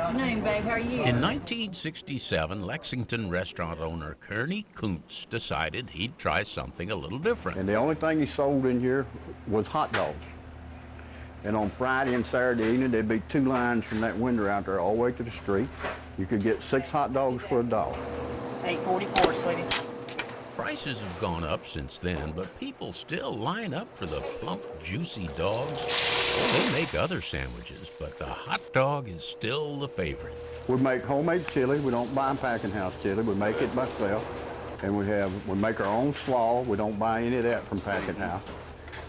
afternoon, babe. How are you? In 1967, Lexington restaurant owner Kearney decided he'd try something a little different. And the only thing he sold in here was hot dogs. And on Friday and Saturday evening, there'd be 2 lines from that window out there all the way to the street. You could get 6 hot dogs for $1. $8.44, sweetie. Prices have gone up since then, but people still line up for the plump, juicy dogs. They make other sandwiches, but the hot dog is still the favorite. We make homemade chili. We don't buy packing house chili. We make it myself. And we make our own slaw. We don't buy any of that from packing house.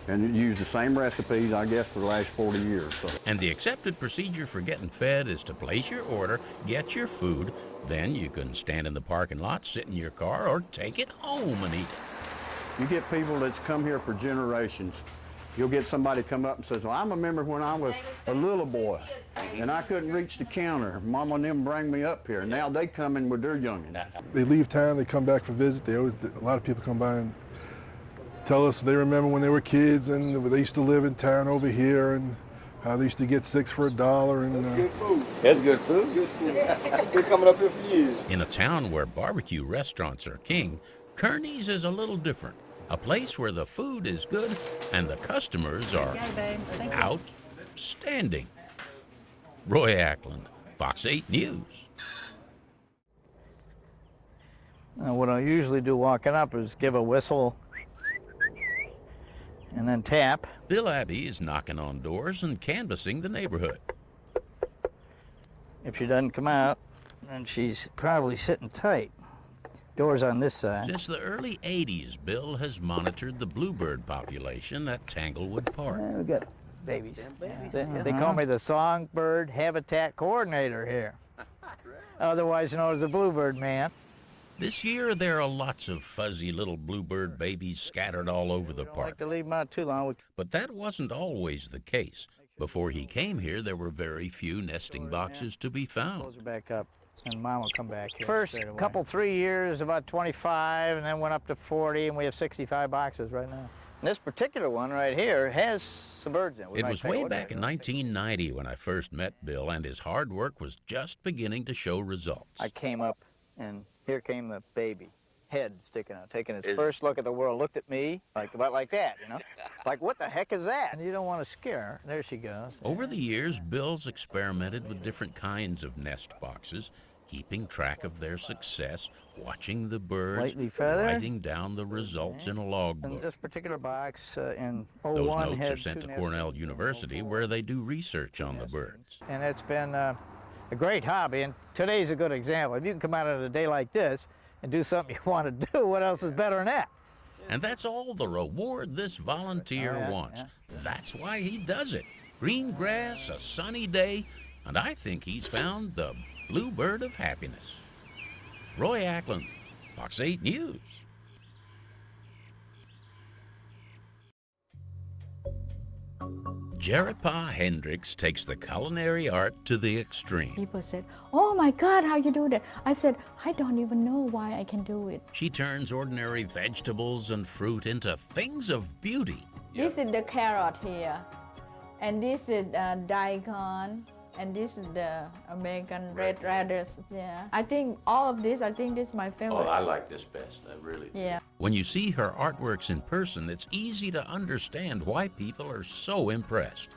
And use the same recipes, I guess, for the last 40 years. So. And the accepted procedure for getting fed is to place your order, get your food, then you can stand in the parking lot, sit in your car, or take it home and eat it. You get people that's come here for generations. You'll get somebody come up and says, well, I remember when I was a little boy and I couldn't reach the counter. Mama and them bring me up here. Now they come in with their youngins. They leave town, they come back for visit. A lot of people come by and tell us they remember when they were kids and they used to live in town over here and how they used to get 6 for $1. And that's good food. That's good food. Good food. Been coming up here for years. In a town where barbecue restaurants are king, Kearney's is a little different. A place where the food is good and the customers are outstanding. Roy Ackland, Fox 8 News. What I usually do walking up is give a whistle and then tap. Bill Abbey is knocking on doors and canvassing the neighborhood. If she doesn't come out, then she's probably sitting tight. Doors on this side. Since the early 80s, Bill has monitored the bluebird population at Tanglewood Park. We got babies. They call me the songbird habitat coordinator here, otherwise known as the Bluebird Man. This year, there are lots of fuzzy little bluebird babies scattered all over the park. Like to leave them out too long. But that wasn't always the case. Before he came here, there were very few nesting boxes to be found. Close her back up, and Mom will come back here. First couple, 3 years, about 25, and then went up to 40, and we have 65 boxes right now. And this particular one right here has some birds in it. It was way back in 1990 when I first met Bill, and his hard work was just beginning to show results. I came up, and here came the baby, head sticking out, taking its first look at the world, looked at me about like that, you know? Like, what the heck is that? And you don't want to scare her. There she goes. Over the years, Bill's experimented with different kinds of nest boxes, keeping track of their success, watching the birds, writing down the results in a logbook. And this particular box in 01 Those notes had are sent to Cornell University, where they do research on the birds. And it's been a great hobby, and today's a good example. If you can come out on a day like this and do something you want to do, what else is better than that? And that's all the reward this volunteer wants. That's why he does it. Green grass, a sunny day, and I think he's found the bluebird of happiness. Roy Ackland, Fox 8 News. Jerapa Henricks takes the culinary art to the extreme. People said, oh my God, how you do that? I said, I don't even know why I can do it. She turns ordinary vegetables and fruit into things of beauty. This is the carrot here, and this is daikon, and this is the American red radish. Yeah, I think all of this, this is my favorite. Oh, I like this best, I really do. Yeah. When you see her artworks in person, it's easy to understand why people are so impressed.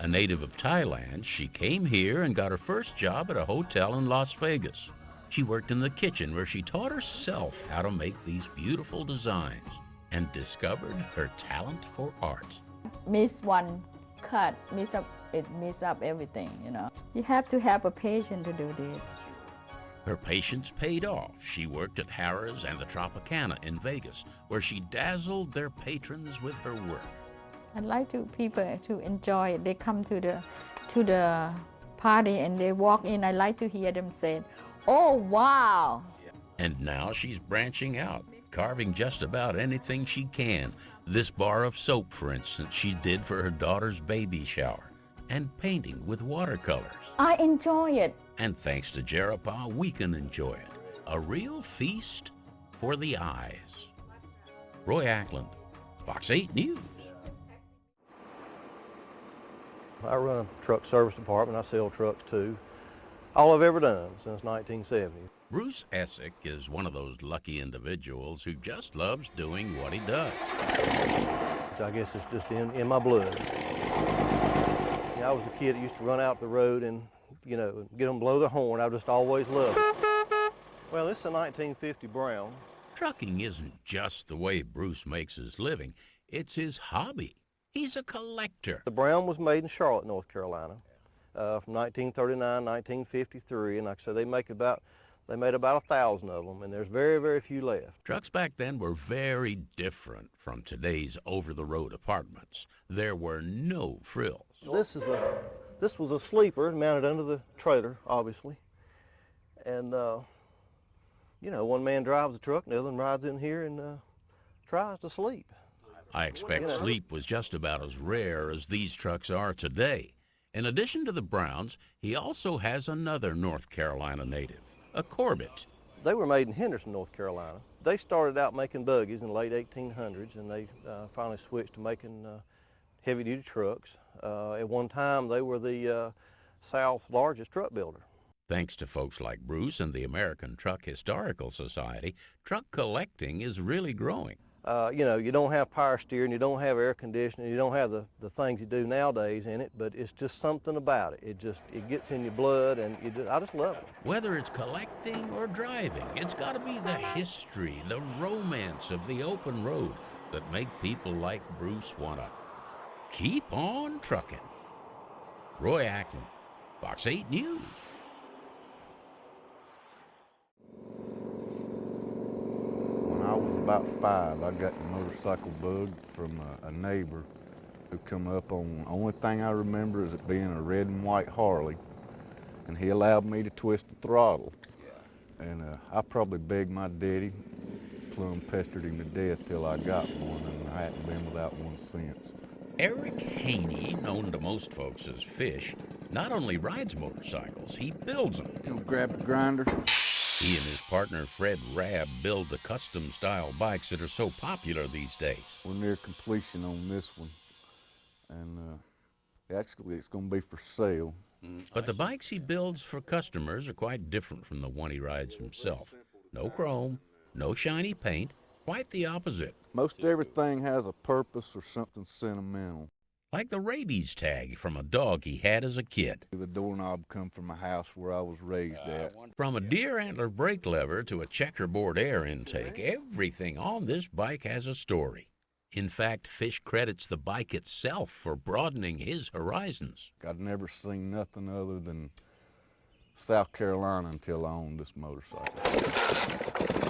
A native of Thailand, she came here and got her first job at a hotel in Las Vegas. She worked in the kitchen where she taught herself how to make these beautiful designs and discovered her talent for art. Miss one cut, miss up everything, you know. You have to have a patience to do this. Her patience paid off. She worked at Harrah's and the Tropicana in Vegas, where she dazzled their patrons with her work. I'd like people to enjoy it. They come to the party and they walk in. I like to hear them say, oh, wow. And now she's branching out, carving just about anything she can. This bar of soap, for instance, she did for her daughter's baby shower, and painting with watercolors. I enjoy it. And thanks to Jerapa, we can enjoy it. A real feast for the eyes. Roy Ackland, Fox 8 News. I run a truck service department. I sell trucks too. all I've ever done since 1970. Bruce Essick is one of those lucky individuals who just loves doing what he does. Which I guess it's just in my blood. I was the kid that used to run out the road and, you know, get them blow their horn. I just always loved it. Well, this is a 1950 Brown. Trucking isn't just the way Bruce makes his living, it's his hobby. He's a collector. The Brown was made in Charlotte, North Carolina, from 1939, 1953, and like I said, they made about 1,000 of them, and there's very, very few left. Trucks back then were very different from today's over-the-road apartments. There were no frills. This was a sleeper mounted under the trailer, obviously, and you know, one man drives the truck, and the other one rides in here and tries to sleep. I expect sleep was just about as rare as these trucks are today. In addition to the Browns, he also has another North Carolina native, a Corbett. They were made in Henderson, North Carolina. They started out making buggies in the late 1800s, and they finally switched to making heavy-duty trucks. At one time, they were the South's largest truck builder. Thanks to folks like Bruce and the American Truck Historical Society, truck collecting is really growing. You know, you don't have power steering, you don't have air conditioning, you don't have the things you do nowadays in it, but it's just something about it. It gets in your blood, and I just love it. Whether it's collecting or driving, it's got to be the history, the romance of the open road that make people like Bruce want to keep on trucking. Roy Ackland, Fox 8 News. When I was about 5, I got the motorcycle bug from a neighbor who come up on, the only thing I remember is it being a red and white Harley, and he allowed me to twist the throttle. And I probably begged my daddy, plumb pestered him to death till I got one, and I hadn't been without one since. Eric Haney, known to most folks as Fish, not only rides motorcycles, he builds them. He'll grab the grinder. He and his partner Fred Rabb build the custom-style bikes that are so popular these days. We're near completion on this one, and actually it's going to be for sale. But the bikes he builds for customers are quite different from the one he rides himself. No chrome, no shiny paint, quite the opposite. Most everything has a purpose or something sentimental. Like the rabies tag from a dog he had as a kid. The doorknob come from a house where I was raised at. From a deer antler brake lever to a checkerboard air intake, everything on this bike has a story. In fact, Fish credits the bike itself for broadening his horizons. I'd never seen nothing other than South Carolina until I owned this motorcycle.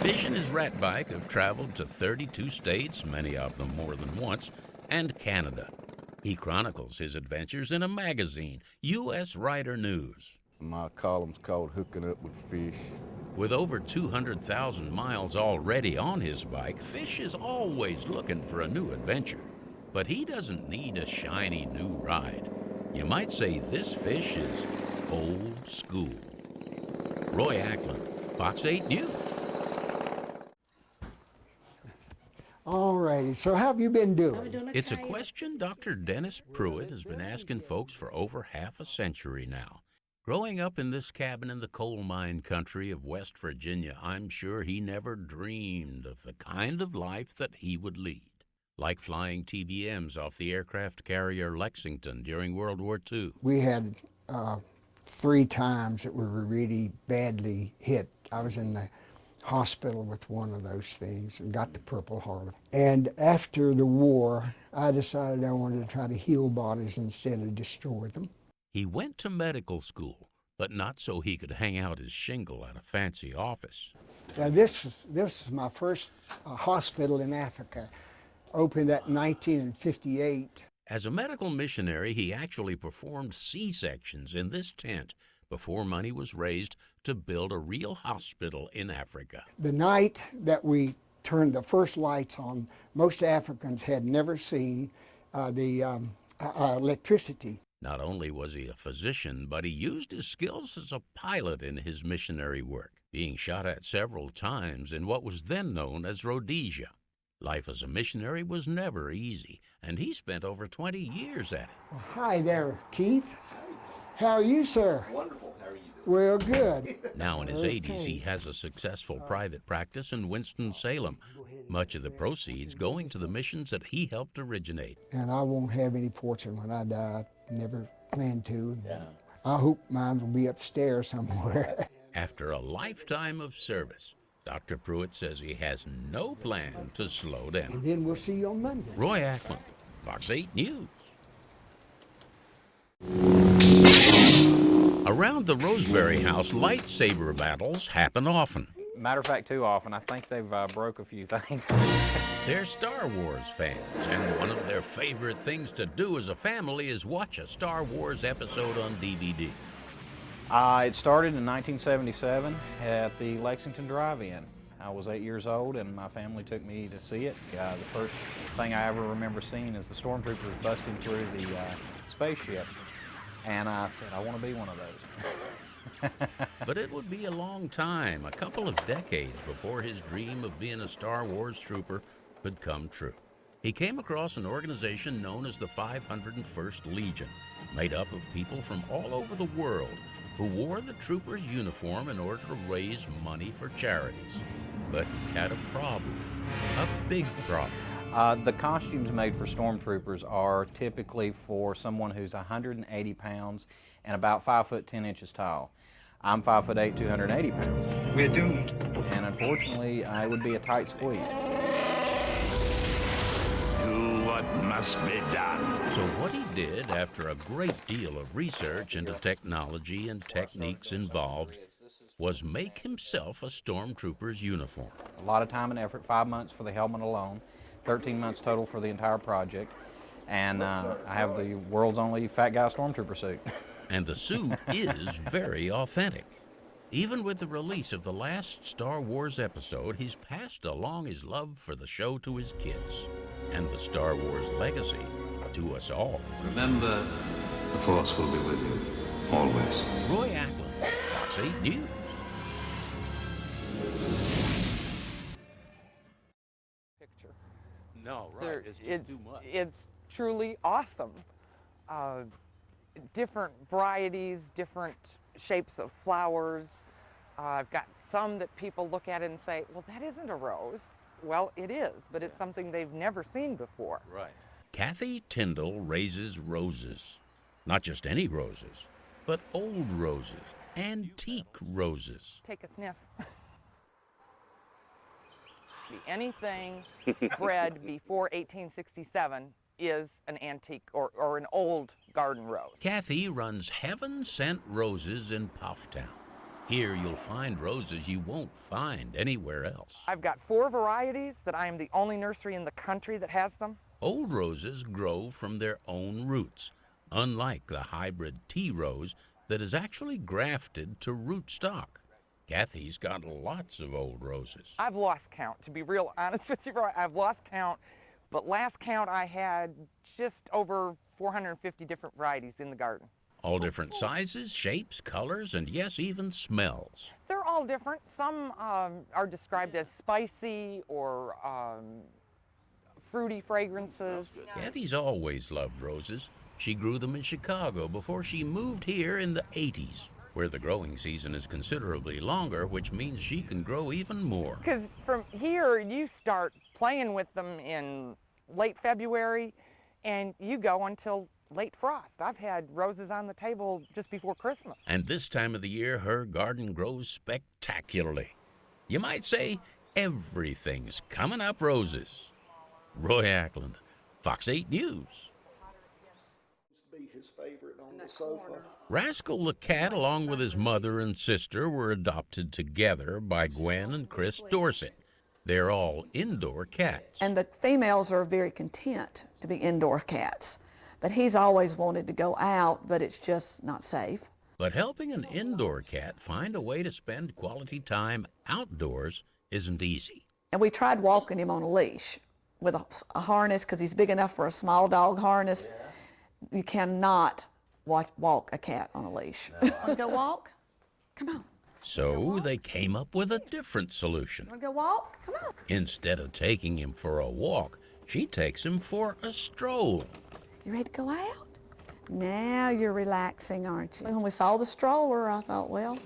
Fish and his rat bike have traveled to 32 states, many of them more than once, and Canada. He chronicles his adventures in a magazine, U.S. Rider News. My column's called Hooking Up with Fish. With over 200,000 miles already on his bike, Fish is always looking for a new adventure. But he doesn't need a shiny new ride. You might say this Fish is old school. Roy Ackland, Fox 8 News. All righty, so how have you been doing? It's a question Dr. Dennis Pruett has been asking folks for over half a century now. Growing up in this cabin in the coal mine country of West Virginia, I'm sure he never dreamed of the kind of life that he would lead. Like flying TBMs off the aircraft carrier Lexington during World War II. We had 3 times that we were really badly hit. I was in the hospital with one of those things and got the Purple Heart. And after the war, I decided I wanted to try to heal bodies instead of destroy them. He went to medical school, but not so he could hang out his shingle at a fancy office. Now this is my first hospital in Africa, opened at 1958. As a medical missionary, he actually performed C-sections in this tent before money was raised to build a real hospital in Africa. The night that we turned the first lights on, most Africans had never seen the electricity. Not only was he a physician, but he used his skills as a pilot in his missionary work, being shot at several times in what was then known as Rhodesia. Life as a missionary was never easy, and he spent over 20 years at it. Well, hi there, Keith. How are you, sir? Wonderful. How are you doing? Well, good. Now in his 80s, he has a successful private practice in Winston-Salem, much of the proceeds going to the missions that he helped originate. And I won't have any fortune when I die. I never planned to. I hope mine will be upstairs somewhere. After a lifetime of service, Dr. Pruett says he has no plan to slow down. And then we'll see you on Monday. Roy Ackland, Fox 8 News. Around the Roseberry house, lightsaber battles happen often. Matter of fact, too often. I think they've broke a few things. They're Star Wars fans, and one of their favorite things to do as a family is watch a Star Wars episode on DVD. It started in 1977 at the Lexington Drive-In. I was 8 years old, and my family took me to see it. The first thing I ever remember seeing is the stormtroopers busting through the spaceship. And I said, I want to be one of those. But it would be a long time, a couple of decades, before his dream of being a Star Wars trooper could come true. He came across an organization known as the 501st Legion, made up of people from all over the world who wore the trooper's uniform in order to raise money for charities. But he had a problem, a big problem. The costumes made for stormtroopers are typically for someone who's 180 pounds and about 5 foot 10 inches tall. I'm 5'8", 280 pounds. We're doomed. And unfortunately, it would be a tight squeeze. Do what must be done. So what he did, after a great deal of research into technology and techniques involved, was make himself a stormtrooper's uniform. A lot of time and effort, 5 months for the helmet alone, 13 months total for the entire project, and I have the world's only fat guy stormtrooper suit. And the suit is very authentic. Even with the release of the last Star Wars episode, he's passed along his love for the show to his kids, and the Star Wars legacy to us all. Remember, the Force will be with you, always. Roy Ackland, Fox 8 News. No, right. It's truly awesome. Different varieties, different shapes of flowers. I've got some that people look at and say, well, that isn't a rose. Well, it is, but it's something they've never seen before. Right. Kathy Tindell raises roses. Not just any roses, but old roses, antique roses. Take a sniff. Anything bred before 1867 is an antique or an old garden rose. Kathy runs Heaven Sent Roses in Pufftown. Here you'll find roses you won't find anywhere else. I've got 4 varieties that I am the only nursery in the country that has them. Old roses grow from their own roots, unlike the hybrid tea rose that is actually grafted to rootstock. Kathy's got lots of old roses. I've lost count, to be real honest with you, Roy. I've lost count, but last count I had just over 450 different varieties in the garden. All different sizes, shapes, colors, and yes, even smells. They're all different. Some are described as spicy or fruity fragrances. Kathy's always loved roses. She grew them in Chicago before she moved here in the 80s. Where the growing season is considerably longer, which means she can grow even more. Because from here, you start playing with them in late February, and you go until late frost. I've had roses on the table just before Christmas. And this time of the year, her garden grows spectacularly. You might say everything's coming up roses. Roy Ackland, Fox 8 News. His favorite on the sofa. Rascal the cat, along with his mother and sister, were adopted together by Gwen and Chris Dorsett. They're all indoor cats. And the females are very content to be indoor cats. But he's always wanted to go out, but it's just not safe. But helping an indoor cat find a way to spend quality time outdoors isn't easy. And we tried walking him on a leash with a harness, because he's big enough for a small dog harness. Yeah. You cannot walk a cat on a leash. No, want to go walk? Come on. So they came up with a different solution. Want to go walk? Come on. Instead of taking him for a walk, she takes him for a stroll. You ready to go out? Now you're relaxing, aren't you? When we saw the stroller, I thought, well,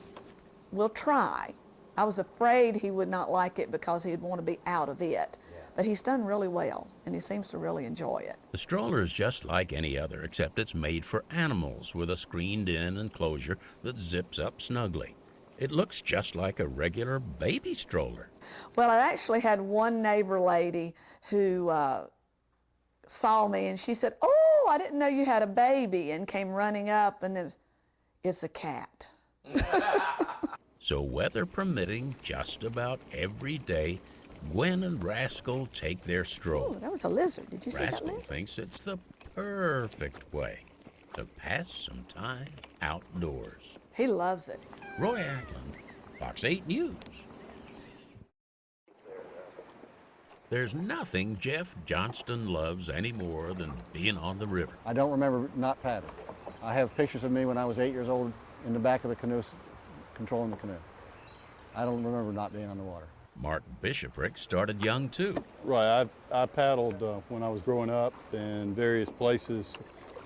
we'll try. I was afraid he would not like it because he'd want to be out of it. But he's done really well, and he seems to really enjoy it. The stroller is just like any other, except it's made for animals with a screened-in enclosure that zips up snugly. It looks just like a regular baby stroller. Well, I actually had one neighbor lady who saw me, and she said, "Oh, I didn't know you had a baby," and came running up, and then it's a cat. So weather permitting, just about every day, Gwen and Rascal take their stroll. Oh, that was a lizard. Did you see that Rascal lizard? thinks it's the perfect way to pass some time outdoors. He loves it. Roy Ackland, Fox 8 News. There's nothing Jeff Johnston loves any more than being on the river. I don't remember not paddling. I have pictures of me when I was 8 years old in the back of the canoe, controlling the canoe. I don't remember not being on the water. Mark Bishopric started young too. Right, I paddled when I was growing up in various places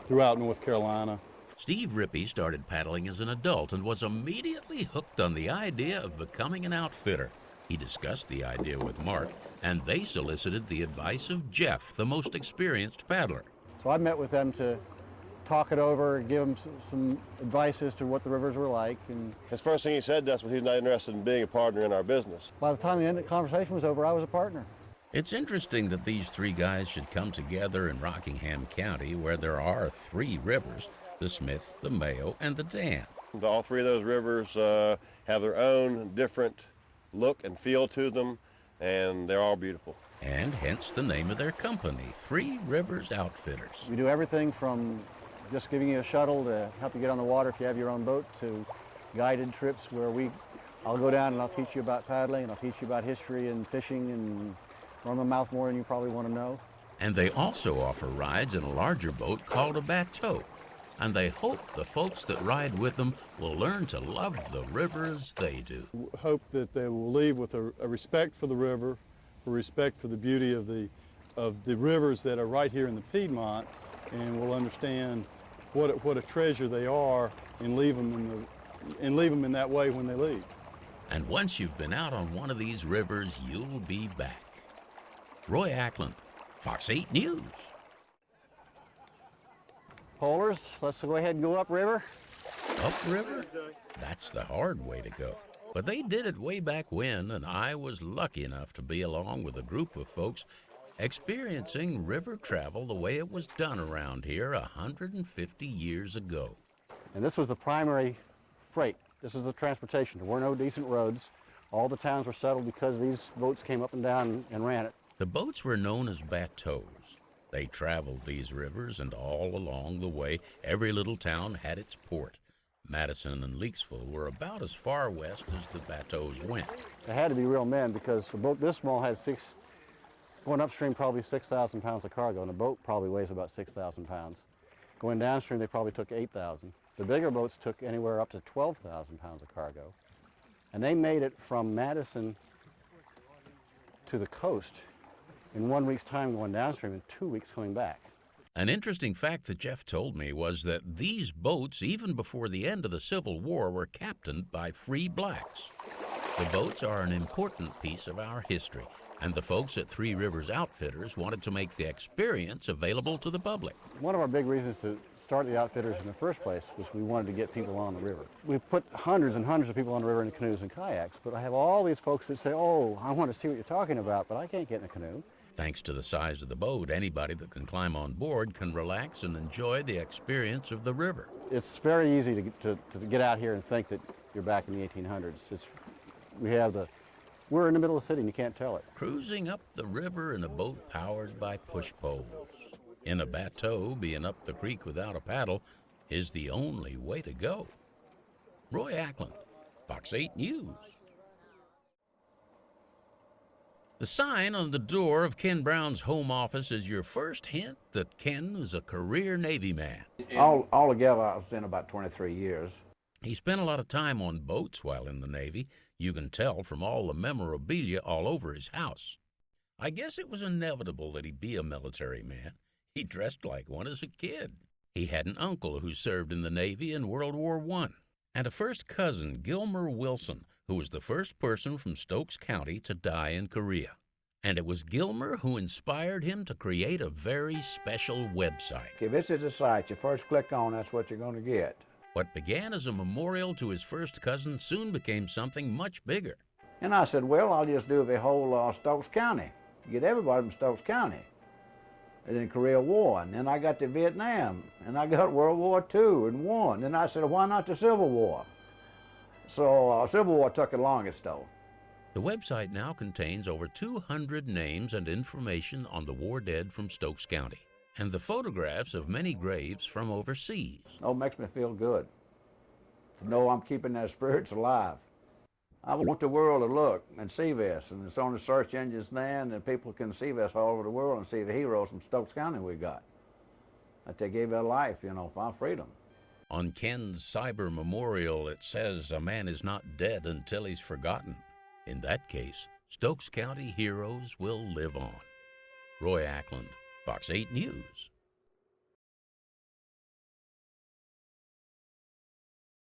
throughout North Carolina. Steve Rippey started paddling as an adult and was immediately hooked on the idea of becoming an outfitter. He discussed the idea with Mark, and they solicited the advice of Jeff, the most experienced paddler. So I met with them to talk it over, give them some advice as to what the rivers were like. And his first thing he said to us was he's not interested in being a partner in our business. By the time the conversation was over, I was a partner. It's interesting that these three guys should come together in Rockingham County, where there are 3 rivers, the Smith, the Mayo, and the Dan. All 3 of those rivers have their own different look and feel to them, and they're all beautiful. And hence the name of their company, 3 Rivers Outfitters. We do everything from just giving you a shuttle to help you get on the water if you have your own boat, to guided trips where I'll go down and I'll teach you about paddling, and I'll teach you about history and fishing and run my mouth more than you probably want to know. And they also offer rides in a larger boat called a Bateaux. And they hope the folks that ride with them will learn to love the river as they do. Hope that they will leave with a respect for the river, a respect for the beauty of the rivers that are right here in the Piedmont, and will understand what a treasure they are, and leave them in that way when they leave. And once you've been out on one of these rivers, you'll be back. Roy Ackland, Fox 8 News. Polars, let's go ahead and go upriver. Upriver? That's the hard way to go. But they did it way back when, and I was lucky enough to be along with a group of folks experiencing river travel the way it was done around here 150 years ago. And this was the primary freight. This was the transportation. There were no decent roads. All the towns were settled because these boats came up and down and ran it. The boats were known as bateaux. They traveled these rivers, and all along the way, every little town had its port. Madison and Leakesville were about as far west as the bateaux went. They had to be real men, because a boat this small has going upstream probably 6,000 pounds of cargo, and a boat probably weighs about 6,000 pounds. Going downstream, they probably took 8,000. The bigger boats took anywhere up to 12,000 pounds of cargo. And they made it from Madison to the coast in 1 week's time going downstream and 2 weeks coming back. An interesting fact that Jeff told me was that these boats, even before the end of the Civil War, were captained by free blacks. The boats are an important piece of our history, and the folks at 3 Rivers Outfitters wanted to make the experience available to the public. One of our big reasons to start the Outfitters in the first place was we wanted to get people on the river. We've put hundreds and hundreds of people on the river in canoes and kayaks, but I have all these folks that say, "Oh, I want to see what you're talking about, but I can't get in a canoe." Thanks to the size of the boat, anybody that can climb on board can relax and enjoy the experience of the river. It's very easy to get out here and think that you're back in the 1800s. We're in the middle of the city and you can't tell it. Cruising up the river in a boat powered by push poles. In a bateau, being up the creek without a paddle is the only way to go. Roy Ackland, Fox 8 News. The sign on the door of Ken Brown's home office is your first hint that Ken is a career Navy man. Altogether, I was in about 23 years. He spent a lot of time on boats while in the Navy. You can tell from all the memorabilia all over his house. I guess it was inevitable that he be a military man. He dressed like one as a kid. He had an uncle who served in the Navy in World War I, and a first cousin, Gilmer Wilson, who was the first person from Stokes County to die in Korea. And it was Gilmer who inspired him to create a very special website. If this is a site you first click on, that's what you're going to get. What began as a memorial to his first cousin soon became something much bigger. And I said, well, I'll just do the whole Stokes County. Get everybody from Stokes County. And then Korea War, and then I got to Vietnam, and I got World War II and won. And I said, why not the Civil War? So Civil War took the longest though. The website now contains over 200 names and information on the war dead from Stokes County, and the photographs of many graves from overseas. Oh, it makes me feel good to know I'm keeping their spirits alive. I want the world to look and see this, and it's on the search engines now, and people can see this all over the world and see the heroes from Stokes County we got, that they gave their life, you know, for our freedom. On Ken's Cyber Memorial, it says a man is not dead until he's forgotten. In that case, Stokes County heroes will live on. Roy Ackland, Fox 8 News.